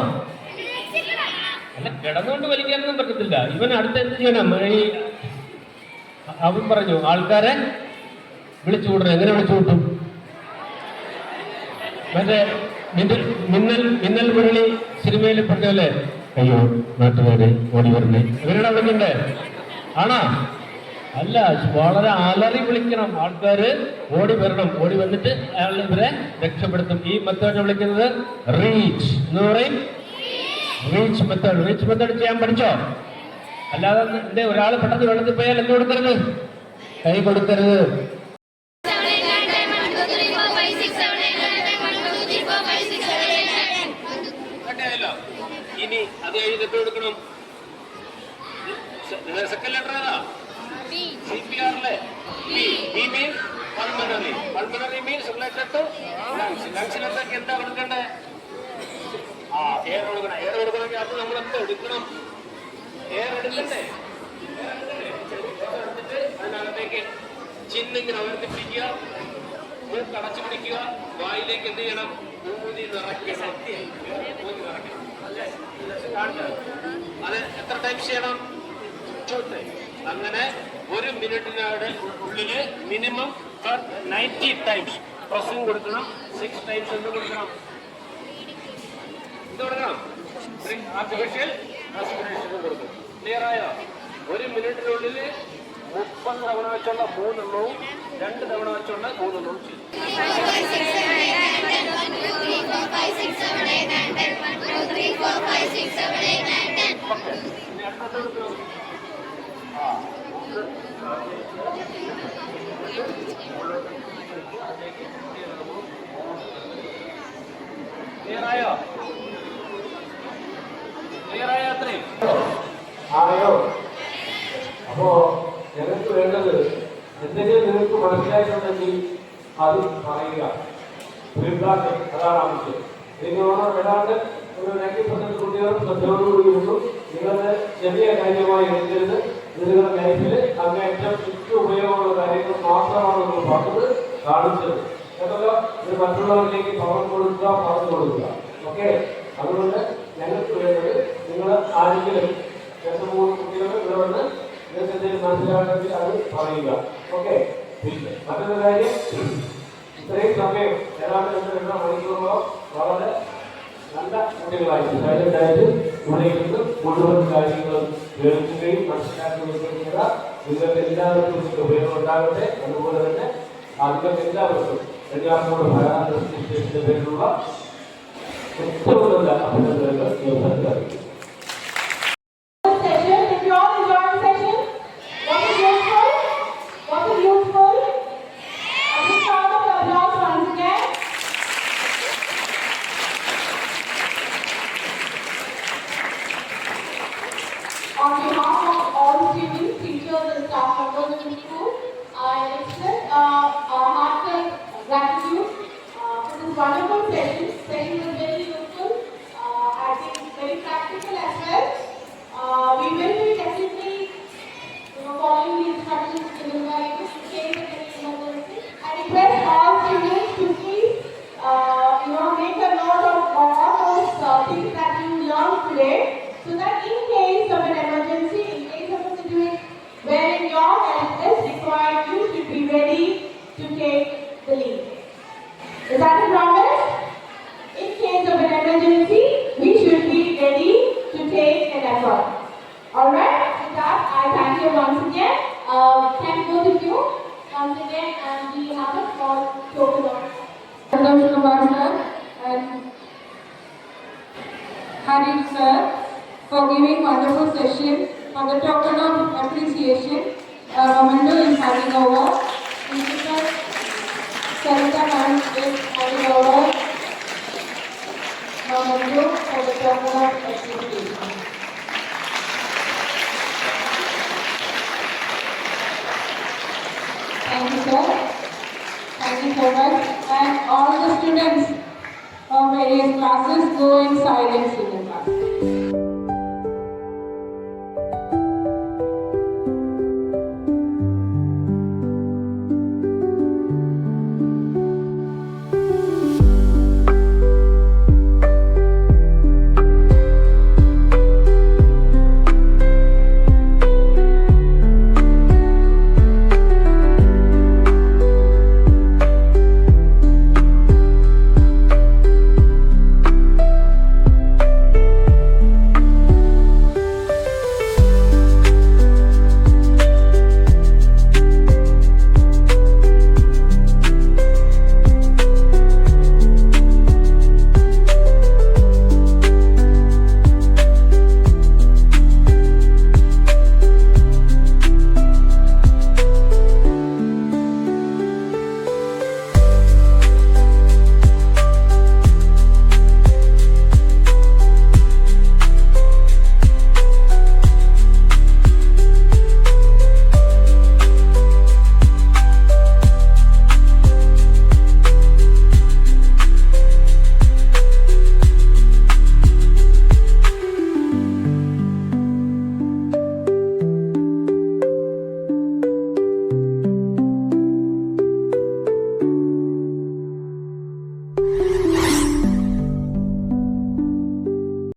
അല്ല, കിടന്നുകൊണ്ട് വലിക്കാനൊന്നും പറ്റത്തില്ല. ഇവൻ അടുത്ത് എന്ത് ചെയ്യണം? അവൻ പറഞ്ഞു ആൾക്കാരെ വിളിച്ചു കൂട്ടണം. എങ്ങനെ വിളിച്ചു കൂട്ടും? മറ്റേ മിന്നൽ മുരളി സിനിമയിൽ പറഞ്ഞല്ലേ, അയ്യോ നാട്ടുകാരെ ഓടി വരണേ, എങ്ങനെയാണ് വിളിക്കണ്ടേ? ആണോ? അല്ല, വളരെ അലറി വിളിക്കണം. ആൾക്കാര് ഓടി വരണം. ഓടി വന്നിട്ട് അയാൾ ഇവരെ രക്ഷപ്പെടുത്തും. ഈ മെത്തേഡ് വിളിക്കുന്നത് റീച്ച് എന്ന് പറയും. റീച്ച് മെത്തേഡ് ചെയ്യാൻ പഠിച്ചോ? അല്ലാതെ ഒരാൾ പെട്ടെന്ന് വെള്ളത്തിൽ പോയാൽ എന്ത് കൊടുക്കരുത്? കൈ കൊടുക്കരുത്. ഇനി അത് എഴുതിട്ട് കൊടുക്കണം. സെക്കൻഡ് ലെറ്റർ ഏതാ? CPR ലെ B means pulmonary means related to lungs. ലങ്സിലേക്ക് എന്താ കൊടുക്കണ്ടേ? എയർ കൊടുക്കണം. എയർ കൊടുക്കണമെങ്കിൽ അത് നമ്മൾ എന്താ എടുക്കണം? എയർ എടുക്കണ്ടേ? എടുത്തിട്ട് അതിനകത്തേക്ക് ചിന്നിങ്ങനെ ഉയർത്തി പിടിക്കുക, മൂക്ക് അടച്ചു പിടിക്കുക, വായിലേക്ക് എന്ത് ചെയ്യണം? ഊതി നിറയ്ക്കണം. അത് എത്ര ടൈംസ് ചെയ്യണം? 2 times. അങ്ങനെ 1 മിനിറ്റിനോട് ഉള്ളില് മിനിമം 90 ടൈംസ് പ്രസ്സിംഗ് കൊടുക്കണം. 6 ടൈംസ് എന്ത് കൊടുക്കണം? എന്ത് കൊടുക്കണം? ആർട്ടിഫിഷ്യൽ റെസ്പിറേഷൻ കൊടുക്കും. ക്ലിയർ ആയോ? 1 മിനിറ്റിനുള്ളിൽ 30 തവണ വെച്ചുള്ള 3 എണ്ണവും 2 തവണ വെച്ചുള്ള 3 എണ്ണവും ചെയ്യും. ക്ലിയർ ആയോ? അത്രയും ആയോ? അപ്പോ ഞങ്ങൾക്ക് വേണ്ടത് എന്തെങ്കിലും നിങ്ങൾക്ക് മനസ്സിലായിട്ടുണ്ടെങ്കിൽ അത് പറയുക. ഫീഡ്ബാക്ക് അതാണ് ആവശ്യം. എനിക്ക് തോന്നുന്നു ഏതാണ്ട് ഒരു 90% കുട്ടികളും ശ്രദ്ധയോടുകൂടി ഇരുന്നു. നിങ്ങളുടെ ചെറിയ കാര്യമായി എടുക്കരുത്. നിങ്ങളുടെ ലൈഫിൽ അങ്ങേറ്റം ഏറ്റവും ഉപയോഗമുള്ള കാര്യങ്ങൾ മാത്രമാണ് നിങ്ങൾ പറഞ്ഞത് കാണിച്ചത് കേട്ടല്ലോ. ഇത് മറ്റുള്ളവരിലേക്ക് പറഞ്ഞു കൊടുക്കുക. ഓക്കെ, അതുകൊണ്ട് ഞങ്ങൾക്ക് വേണ്ടത് നിങ്ങൾ ആരെങ്കിലും 2-3 കുട്ടികൾ ഇവിടെ വന്ന് നിങ്ങൾക്ക് എന്തെങ്കിലും മനസ്സിലാകണമെങ്കിൽ അത് പറയുക. ഓക്കെ, പിന്നെ മറ്റൊരു കാര്യം, ഇത്രയും സമയം ഏതാണ്ട് 2 മണിക്കൂറോളം വളരെ നല്ല കുട്ടികളായിട്ട് സൈലന്റായിട്ട് ഇവിടെ ഇരുന്ന് മുഴുവൻ കാര്യങ്ങളും കേൾക്കുകയും മനസ്സിലാക്കുകയും ചെയ്ത നിങ്ങൾക്ക് എല്ലാവർക്കും ഉപയോഗം ഉണ്ടാകട്ടെ. അതുപോലെ തന്നെ നിങ്ങൾക്ക് എല്ലാവർക്കും എല്ലാവർക്കും ഭരണത്തിന്റെ പേരിലുള്ള ഏറ്റവും നല്ല അഭിനന്ദനങ്ങൾ അറിയിക്കും. On behalf of all students, teachers and staff members of the school, I express our heartfelt gratitude for this wonderful session. Session was very useful, I think very practical as well. We will be definitely following the instructions given by you in case of any emergency. I request all students to please make a note of all those things that you learned today, so that in case of an emergency, in case of a situation wherein your help is required, you should be ready to take the lead. Is that a promise? In case of an emergency, we should be ready to take an effort. Alright, with that, I thank you once again. Thank both of you once again, and we have a small token of Ramesh Kumar sir and Hari sir for giving wonderful session. For the token of appreciation, memento is handing over. Principal Sarita ma'am is handing over memento for the token of appreciation. Thank you sir. Thank you so much. And all the students of various classes go in silence in the class.